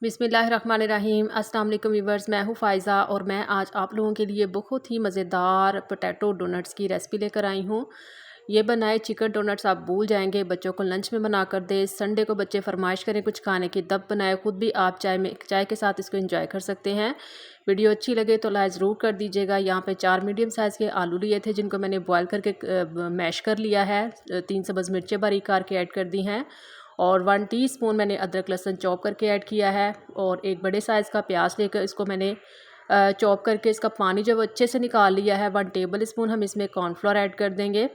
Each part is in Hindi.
बिस्मिल्लाहिर्रहमानिर्रहीम। अस्सलाम वालेकुम व्यूअर्स, मैं हूँ फ़ायज़ा और मैं आज आप लोगों के लिए बहुत ही मज़ेदार पोटैटो डोनट्स की रेसिपी लेकर आई हूँ। ये बनाए चिकन डोनट्स आप भूल जाएंगे। बच्चों को लंच में बना कर दें। संडे को बच्चे फरमाइश करें कुछ खाने की, तब बनाए। ख़ुद भी आप चाय के साथ इसको एंजॉय कर सकते हैं। वीडियो अच्छी लगे तो लाइक ज़रूर कर दीजिएगा। यहाँ पे 4 मीडियम साइज़ के आलू लिए थे, जिनको मैंने बॉयल करके मैश कर लिया है। 3 सब्ज़ मिर्चें बारीक करके ऐड कर दी हैं और 1 टीस्पून मैंने अदरक लहसुन चॉप करके ऐड किया है। और एक बड़े साइज़ का प्याज लेकर इसको मैंने चॉप करके इसका पानी जब अच्छे से निकाल लिया है। 1 टेबल स्पून हम इसमें कॉर्नफ्लोर ऐड कर देंगे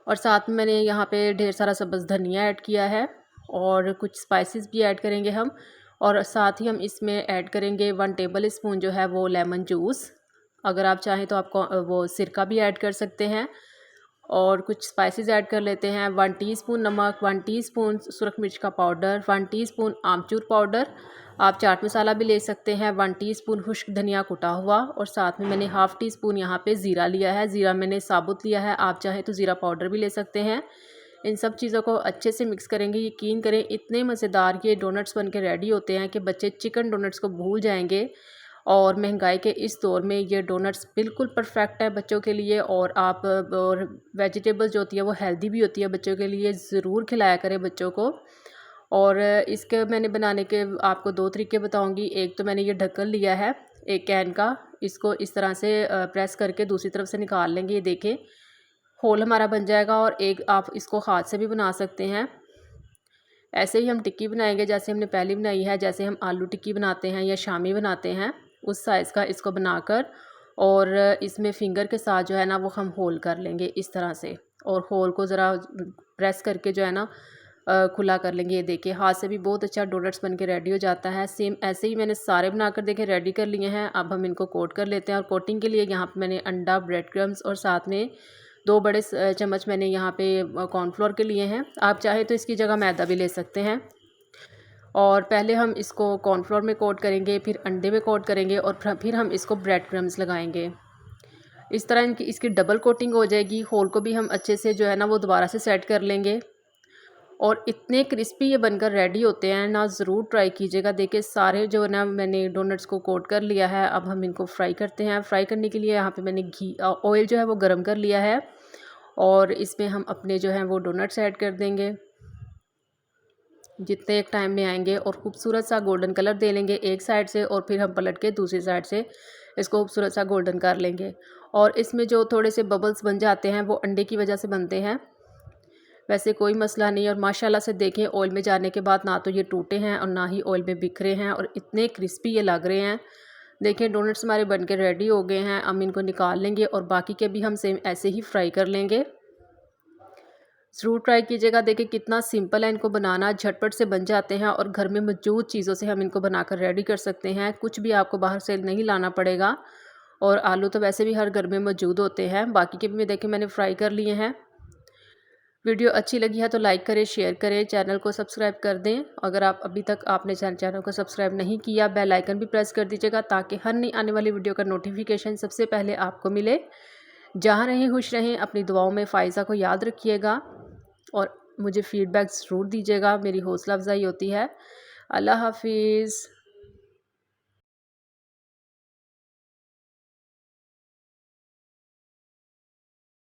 और साथ में मैंने यहाँ पे ढेर सारा सब्ज़ धनिया ऐड किया है और कुछ स्पाइसेस भी ऐड करेंगे हम। और साथ ही हम इसमें ऐड करेंगे 1 टेबल स्पून जो है वो लेमन जूस। अगर आप चाहें तो आप वो सिरका भी ऐड कर सकते हैं। और कुछ स्पाइसेस ऐड कर लेते हैं। 1 टीस्पून नमक, 1 टीस्पून सुरख मिर्च का पाउडर, 1 टीस्पून आमचूर पाउडर, आप चाट मसाला भी ले सकते हैं, 1 टीस्पून खुश्क धनिया कुटा हुआ और साथ में मैंने हाफ़ टी स्पून यहाँ पे ज़ीरा लिया है। ज़ीरा मैंने साबुत लिया है, आप चाहें तो ज़ीरा पाउडर भी ले सकते हैं। इन सब चीज़ों को अच्छे से मिक्स करेंगे। यकीन करें इतने मज़ेदार ये डोनट्स बन के रेडी होते हैं कि बच्चे चिकन डोनट्स को भूल जाएंगे। और महंगाई के इस दौर में ये डोनट्स बिल्कुल परफेक्ट है बच्चों के लिए। और वेजिटेबल्स जो होती है वो हेल्दी भी होती है बच्चों के लिए। ज़रूर खिलाया करें बच्चों को। और इसके मैंने बनाने के आपको 2 तरीके बताऊंगी। एक तो मैंने ये ढक्कन लिया है एक कैन का, इसको इस तरह से प्रेस करके दूसरी तरफ से निकाल लेंगे। ये देखें होल हमारा बन जाएगा। और एक आप इसको हाथ से भी बना सकते हैं। ऐसे ही हम टिक्की बनाएंगे जैसे हमने पहले बनाई है, जैसे हम आलू टिक्की बनाते हैं या शामी बनाते हैं उस साइज़ का इसको बनाकर और इसमें फिंगर के साथ जो है ना वो हम होल कर लेंगे इस तरह से। और होल को ज़रा प्रेस करके जो है ना खुला कर लेंगे। ये देखिए हाथ से भी बहुत अच्छा डोनट्स बन के रेडी हो जाता है। सेम ऐसे ही मैंने सारे बनाकर देखे रेडी कर लिए हैं। अब हम इनको कोट कर लेते हैं। और कोटिंग के लिए यहाँ पे मैंने अंडा, ब्रेड क्रम्स और साथ में 2 बड़े चम्मच मैंने यहाँ पे कॉर्नफ्लोर के लिए हैं। आप चाहे तो इसकी जगह मैदा भी ले सकते हैं। और पहले हम इसको कॉर्नफ्लोर में कोट करेंगे, फिर अंडे में कोट करेंगे और फिर हम इसको ब्रेड क्रम्स लगाएंगे। इस तरह इसकी डबल कोटिंग हो जाएगी। होल को भी हम अच्छे से जो है ना वो दोबारा से सेट कर लेंगे। और इतने क्रिस्पी ये बनकर रेडी होते हैं ना, ज़रूर ट्राई कीजिएगा। देखिए सारे जो है ना मैंने डोनट्स को कोट कर लिया है। अब हम इनको फ्राई करते हैं। फ्राई करने के लिए यहाँ पे मैंने ऑयल जो है वो गर्म कर लिया है और इसमें हम अपने जो हैं वो डोनट्स ऐड कर देंगे जितने एक टाइम में आएंगे। और खूबसूरत सा गोल्डन कलर दे लेंगे एक साइड से और फिर हम पलट के दूसरी साइड से इसको खूबसूरत सा गोल्डन कर लेंगे। और इसमें जो थोड़े से बबल्स बन जाते हैं वो अंडे की वजह से बनते हैं, वैसे कोई मसला नहीं। और माशाल्लाह से देखें ऑयल में जाने के बाद ना तो ये टूटे हैं और ना ही ऑयल में बिखरे हैं और इतने क्रिस्पी ये लग रहे हैं। देखें डोनट्स हमारे बन के रेडी हो गए हैं। हम इनको निकाल लेंगे और बाकी के भी हम सेम ऐसे ही फ्राई कर लेंगे। ज़रूर ट्राई कीजिएगा। देखिए कितना सिंपल है इनको बनाना, झटपट से बन जाते हैं और घर में मौजूद चीज़ों से हम इनको बनाकर रेडी कर सकते हैं। कुछ भी आपको बाहर से नहीं लाना पड़ेगा। और आलू तो वैसे भी हर घर में मौजूद होते हैं। बाकी के भी देखें मैंने फ्राई कर लिए हैं। वीडियो अच्छी लगी है तो लाइक करें, शेयर करें, चैनल को सब्सक्राइब कर दें। अगर आप अभी तक आपने चैनल को सब्सक्राइब नहीं किया, बेल आइकन भी प्रेस कर दीजिएगा ताकि हर नई आने वाली वीडियो का नोटिफिकेशन सबसे पहले आपको मिले। जहाँ रहें खुश रहें, अपनी दुआओं में फ़ायज़ा को याद रखिएगा और मुझे फ़ीडबैक ज़रूर दीजिएगा, मेरी हौसला अफजाई होती है। अल्लाह हाफिज़।